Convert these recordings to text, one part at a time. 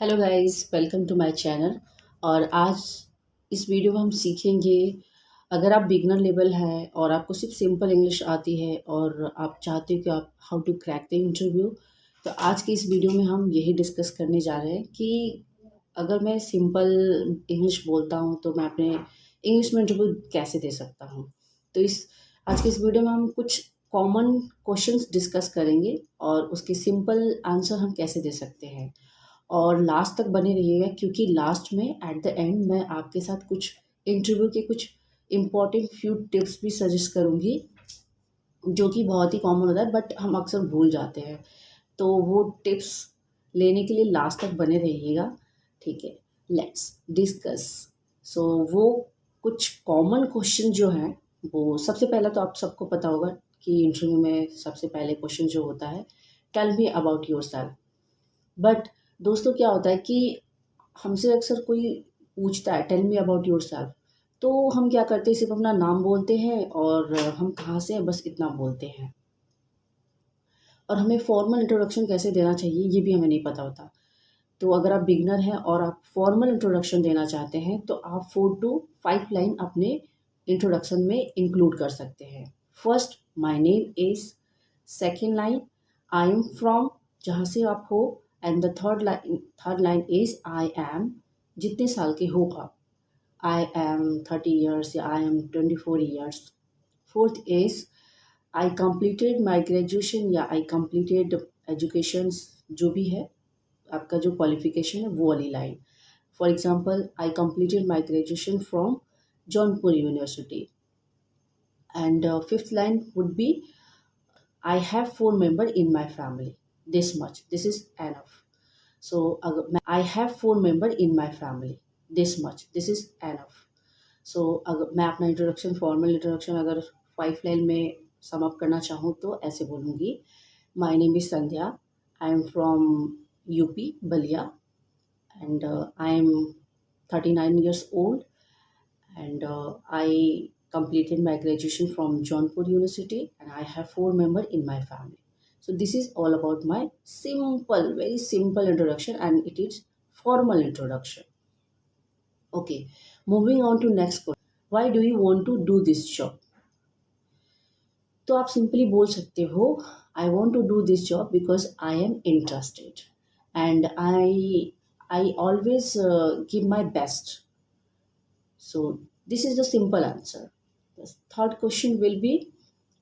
Hello guys, welcome to my channel. और आज इस वीडियो में हम सीखेंगे, अगर आप बिगनर लेवल है और आपको सिर्फ सिंपल इंग्लिश आती है और आप चाहते हो कि आप how to crack the interview, तो आज की इस वीडियो में हम यही डिस्कस करने जा रहे हैं कि अगर मैं सिंपल इंग्लिश बोलता हूँ तो मैं अपने इंग्लिश में इंटरव्यू कैसे दे सकता हूँ। तो इस आज की इस वीडियो में हम कुछ कॉमन क्वेश्चंस डिस्कस करेंगे और उसके सिंपल आंसर हम कैसे दे सकते हैं। और लास्ट तक बने रहिएगा क्योंकि लास्ट में एट द एंड मैं आपके साथ कुछ इंटरव्यू के कुछ इम्पॉर्टेंट फ्यू टिप्स भी सजेस्ट करूँगी, जो कि बहुत ही कॉमन होता है बट हम अक्सर भूल जाते हैं। तो वो टिप्स लेने के लिए लास्ट तक बने रहिएगा। ठीक है, लेट्स डिस्कस। सो वो कुछ कॉमन क्वेश्चन जो हैं, वो सबसे पहला तो आप सबको पता होगा कि इंटरव्यू में सबसे पहले क्वेश्चन जो होता है, tell me about yourself. But दोस्तों क्या होता है कि हमसे अक्सर कोई पूछता है टेल मी अबाउट योरसेल्फ, तो हम क्या करते हैं, सिर्फ अपना नाम बोलते हैं और हम कहाँ से हैं बस इतना बोलते हैं। और हमें फॉर्मल इंट्रोडक्शन कैसे देना चाहिए ये भी हमें नहीं पता होता। तो अगर आप बिगनर हैं और आप फॉर्मल इंट्रोडक्शन देना चाहते हैं तो आप 4 to 5 लाइन अपने इंट्रोडक्शन में इंक्लूड कर सकते हैं। First, my name is. Second line, I am from, जहाँ से आप हो। And the third line is I am, जितने साल के हो आप। आई एम 30 ईयर्स या I am 24 years. Fourth is I completed my graduation या आई कंप्लीटेड एजुकेशन, जो भी है आपका जो क्वालिफिकेशन है वो वाली line. For example, I completed my graduation from Jaunpur university. And fifth line would be, I have 4 member in my family, this much, this is enough. So अगर मैं I have 4 member in my family, this much, this is enough. So अगर मैं अपना introduction, formal introduction अगर 5 line में sum up करना चाहूँ तो ऐसे बोलूँगी, my name is Sandhya, I am from UP Ballia, and I am 39 years old, and I completed my graduation from Jaunpur University, and I have 4 members in my family. So this is all about my simple, very simple introduction, and it is formal introduction. Okay, moving on to next question. Why do you want to do this job? तो आप simply बोल सकते हो, I want to do this job because I am interested and I always give my best. So this is the simple answer. The third question will be,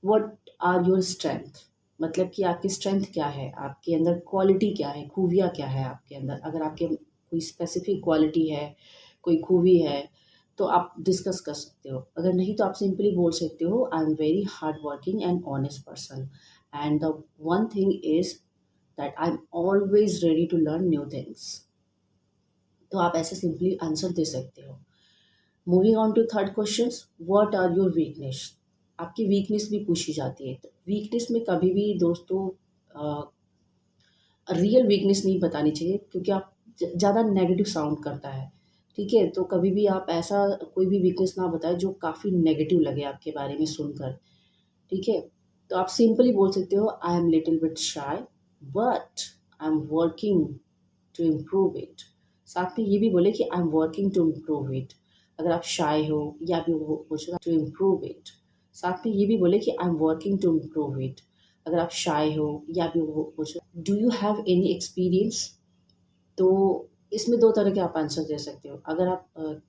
what are your strength? मतलब कि आपकी strength क्या है, आपके अंदर quality क्या है, खूबियाँ क्या है आपके अंदर। अगर आपके कोई स्पेसिफिक क्वालिटी है, कोई खूबी है, तो आप डिस्कस कर सकते हो। अगर नहीं तो आप सिंपली बोल सकते हो, I am very hard working and honest person, and the one thing is that I am always ready to learn new things. तो आप ऐसे सिंपली आंसर दे सकते हो। Moving on to third question, what are your weakness? आपकी weakness भी पूछी जाती है। तो वीकनेस में कभी भी दोस्तों रियल वीकनेस नहीं बतानी चाहिए, क्योंकि आप ज़्यादा नेगेटिव साउंड करता है। ठीक है, तो कभी भी आप ऐसा कोई भी वीकनेस ना बताएं जो काफ़ी नेगेटिव लगे आपके बारे में सुनकर। ठीक है, तो आप सिंपली बोल सकते हो, I am little bit shy but I am working to improve it. साथ में ये भी बोले कि I am working to improve it. अगर आप शाय हो या भी वो बोल टू इम्प्रूव इट, साथ में ये भी बोले कि I am working to improve it. अगर आप शाय हो या भी वो बोल, do you have any experience? तो इसमें दो तरह के आप आंसर दे सकते हो। अगर आप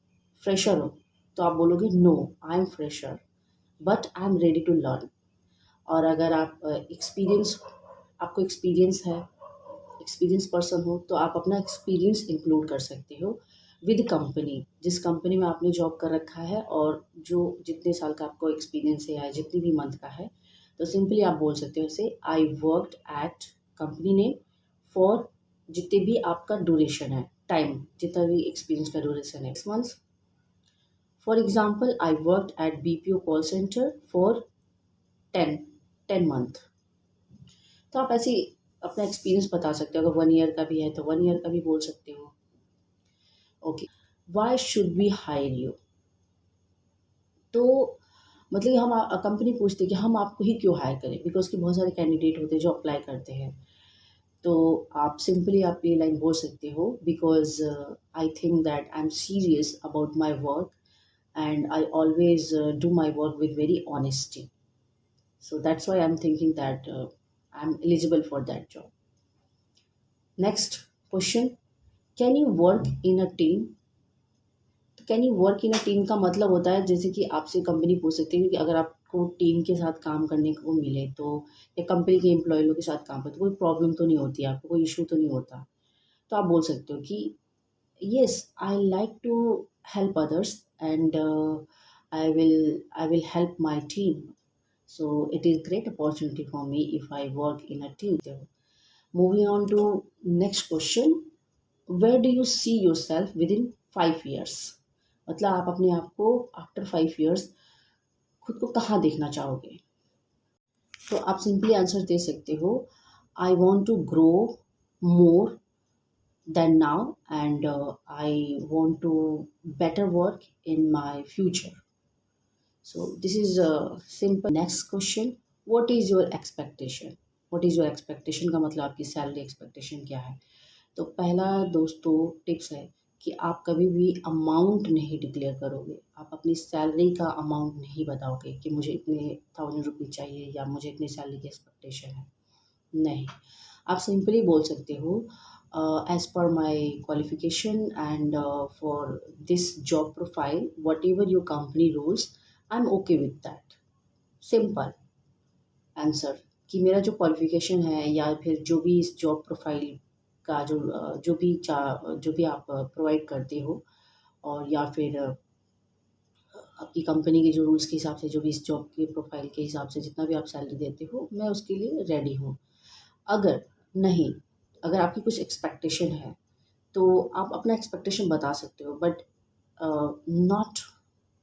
फ्रेशर हो तो आप बोलोगे, no I am fresher but I am ready to learn. और अगर आप एक्सपीरियंस, आपको एक्सपीरियंस है, एक्सपीरियंस पर्सन हो, तो आप अपना एक्सपीरियंस इंक्लूड कर सकते हो विद कंपनी, जिस कंपनी में आपने जॉब कर रखा है और जो जितने साल का आपको एक्सपीरियंस है या जितनी भी मंथ का है। तो सिंपली आप बोल सकते हो ऐसे, I worked eight company name for, जितने भी आपका ड्यूरेशन है, टाइम जितना भी एक्सपीरियंस का ड्यूरेशन है, 6 months. For example, I worked eight BPO call centre for 10 month. तो आप ऐसे अपना एक्सपीरियंस बता सकते हो। अगर 1 ईयर का भी है तो 1 ईयर का भी बोल सकते हो। Okay, why should we hire you? तो मतलब कि हम कंपनी पूछती है कि हम आपको ही क्यों हायर करें, बिकॉज कि बहुत सारे कैंडिडेट होते हैं जो अप्लाई करते हैं। तो आप सिंपली आप ये लाइन बोल सकते हो, because I think that I am serious about my work and I always do my work with very honesty. So that's why I'm thinking that I'm eligible for that job. Next question: Can you work in a team? तो can you work in a team का मतलब होता है जैसे कि आपसे company पूछ सकती है कि अगर आपको टीम के साथ काम करने को मिले तो, या कंपनी के एम्प्लॉय लोग के साथ काम करते, तो कोई प्रॉब्लम तो नहीं होती, आपको कोई इशू तो नहीं होता। तो आप बोल सकते हो कि yes, I like to help others, and I will help my team. So it is great opportunity for me if I work in a team. Moving on to next question: Where do you see yourself within 5 years? मतलब आप अपने आप को after 5 years खुद को कहाँ देखना चाहोगे? तो आप सिंपली आंसर दे सकते हो, I want to grow more than now, and I want to better work in my future. So this is a simple. Next question: What is your expectation? What is your expectation का मतलब आपकी salary expectation क्या है? तो पहला दोस्तों tips है कि आप कभी भी अमाउंट नहीं डिक्लेयर करोगे, आप अपनी सैलरी का अमाउंट नहीं बताओगे कि मुझे इतने 1000 रुपीज़ चाहिए या मुझे इतनी सैलरी की एक्सपेक्टेशन है। नहीं, आप सिंपली बोल सकते हो, as per my qualification and for this job profile whatever your company rules, I am okay with that. Simple answer कि मेरा जो क्वालिफिकेशन है या फिर जो भी इस जॉब प्रोफाइल का जो भी आप प्रोवाइड करते हो, और या फिर आपकी कंपनी के जो रूल्स के हिसाब से जो भी इस जॉब के प्रोफाइल के हिसाब से जितना भी आप सैलरी देते हो, मैं उसके लिए रेडी हूँ। अगर नहीं, अगर आपकी कुछ एक्सपेक्टेशन है तो आप अपना एक्सपेक्टेशन बता सकते हो, but not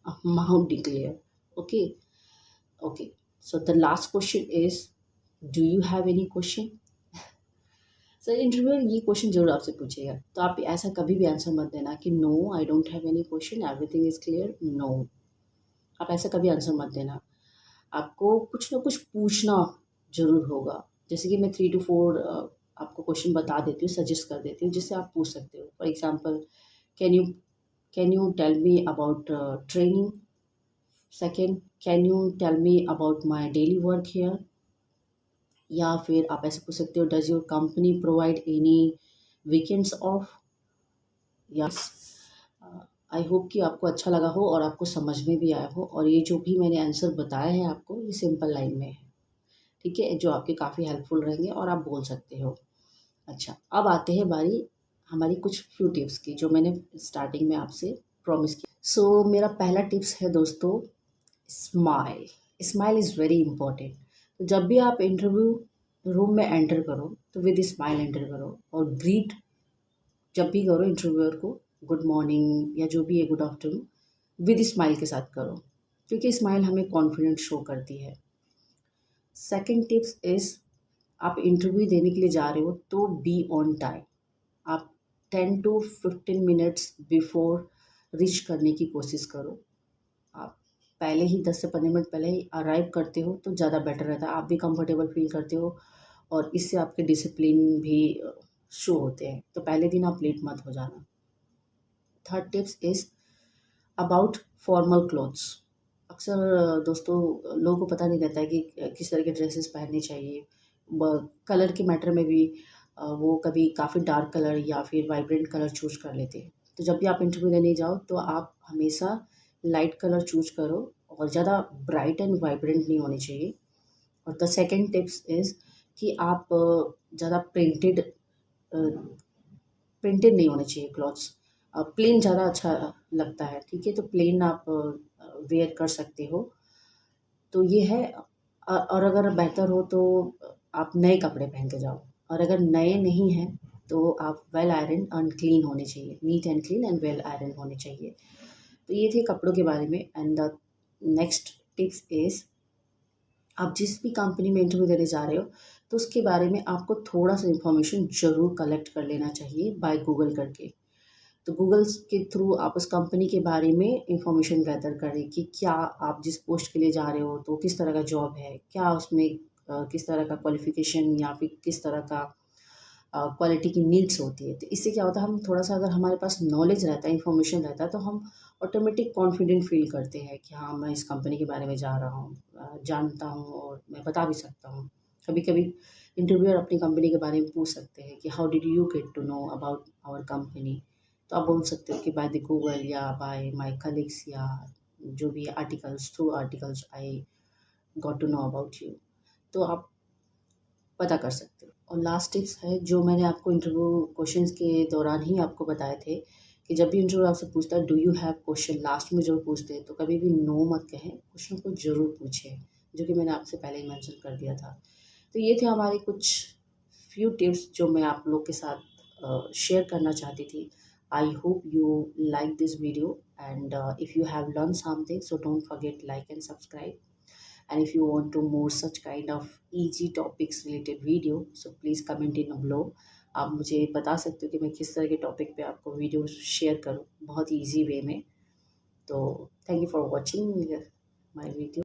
amount declare. Okay, okay. So the last question is, do you have any question? Sir interview ये क्वेश्चन जरूर आपसे पूछेगा, तो आप ऐसा कभी भी आंसर मत देना कि no I don't have any question, everything is clear. No, आप ऐसा कभी आंसर मत देना। आपको कुछ ना कुछ पूछना ज़रूर होगा। जैसे कि मैं 3 to 4 आपको क्वेश्चन बता देती हूँ, सजेस्ट कर देती हूँ, जिससे आप पूछ सकते हो। For example, can you can you tell me about training? Second, can you tell me about my daily work here? या फिर आप ऐसे पूछ सकते हो, does your company provide any weekends off? Yes. आई होप कि आपको अच्छा लगा हो और आपको समझ में भी आया हो, और ये जो भी मैंने आंसर बताए हैं आपको, ये सिंपल लाइन में है, ठीक है, जो आपके काफ़ी हेल्पफुल रहेंगे और आप बोल सकते हो। अच्छा, अब आते हैं बारी हमारी कुछ फ्यू टिप्स की, जो मैंने स्टार्टिंग में आपसे प्रॉमिस की। सो मेरा पहला टिप्स है दोस्तों, smile. Smile is very important. तो जब भी आप इंटरव्यू रूम में एंटर करो तो विद स्माइल एंटर करो, और ग्रीट जब भी करो इंटरव्यूअर को, गुड मॉर्निंग या जो भी है गुड आफ्टरनून, विद स्माइल के साथ करो, क्योंकि स्माइल हमें कॉन्फिडेंस शो करती है। सेकंड टिप्स इज़, आप इंटरव्यू देने के लिए जा रहे हो तो बी ऑन टाइम। आप 10 to 15 मिनट्स बिफोर रीच करने की कोशिश करो। आप पहले ही 10 से 15 मिनट पहले ही अराइव करते हो तो ज़्यादा बेटर रहता है, आप भी कंफर्टेबल फील करते हो, और इससे आपके डिसिप्लिन भी शो होते हैं। तो पहले दिन आप लेट मत हो जाना। Third tips is about formal clothes. अक्सर दोस्तों लोगों को पता नहीं रहता है कि किस तरह के ड्रेसेस पहनने चाहिए। कलर के मैटर में भी वो कभी काफ़ी डार्क कलर या फिर वाइब्रेंट कलर चूज कर लेते हैं। तो जब भी आप इंटरव्यू देने जाओ तो आप हमेशा लाइट कलर चूज करो, और ज़्यादा ब्राइट एंड वाइब्रेंट नहीं होनी चाहिए। और द सेकेंड टिप्स इज़ कि आप ज़्यादा प्रिंटेड नहीं होने चाहिए क्लॉथ्स। प्लेन ज़्यादा अच्छा लगता है, ठीक है, तो प्लेन आप वेयर कर सकते हो। तो ये है। और अगर बेहतर हो तो आप नए कपड़े पहन के जाओ, और अगर नए नहीं हैं तो आप वेल आयरन एंड क्लीन होने चाहिए, neat and clean and well iron होने चाहिए। तो ये थे कपड़ों के बारे में। And the next tips is, आप जिस भी कंपनी में इंटरव्यू देने जा रहे हो तो उसके बारे में आपको थोड़ा सा इन्फॉर्मेशन ज़रूर कलेक्ट कर लेना चाहिए बाय गूगल करके। तो गूगल के थ्रू आप उस कंपनी के बारे में इंफॉर्मेशन गैदर करें कि क्या आप जिस पोस्ट के लिए जा रहे हो तो किस तरह का जॉब है, क्या उसमें किस तरह का क्वालिफ़िकेशन या फिर किस तरह का क्वालिटी की नीड्स होती है। तो इससे क्या होता है, हम थोड़ा-सा अगर हमारे पास नॉलेज रहता है, इन्फॉर्मेशन रहता है, तो हम ऑटोमेटिक कॉन्फिडेंट फ़ील करते हैं कि हाँ, मैं इस कंपनी के बारे में जा रहा हूँ, जानता हूँ और मैं बता भी सकता हूँ। कभी-कभी इंटरव्यूअर अपनी कंपनी के बारे में पूछ सकते हैं कि how did you get to know about our company? तो आप बोल सकते हो कि बाय द गूगल या बाय माय कलीग्स, या जो भी articles, through articles I got to know about you. तो आप पता कर सकते हो। और लास्ट टिप्स है जो मैंने आपको इंटरव्यू क्वेश्चंस के दौरान ही आपको बताए थे, कि जब भी इंटरव्यू आपसे पूछता है do you have question, last में जो पूछते हैं, तो कभी भी नो मत कहें, क्वेश्चन को ज़रूर पूछें, जो कि मैंने आपसे पहले ही मेंशन कर दिया था। तो ये थे हमारे कुछ फ्यू टिप्स जो मैं आप लोग के साथ शेयर करना चाहती थी। I hope you like this video, and if you have learn something, so don't forget like and subscribe. And if you want to more such kind of easy topics related video, so please comment in below. आप मुझे बता सकते हो कि मैं किस तरह के टॉपिक पे आपको वीडियो शेयर करूँ बहुत ईजी वे में। तो thank you for watching my video.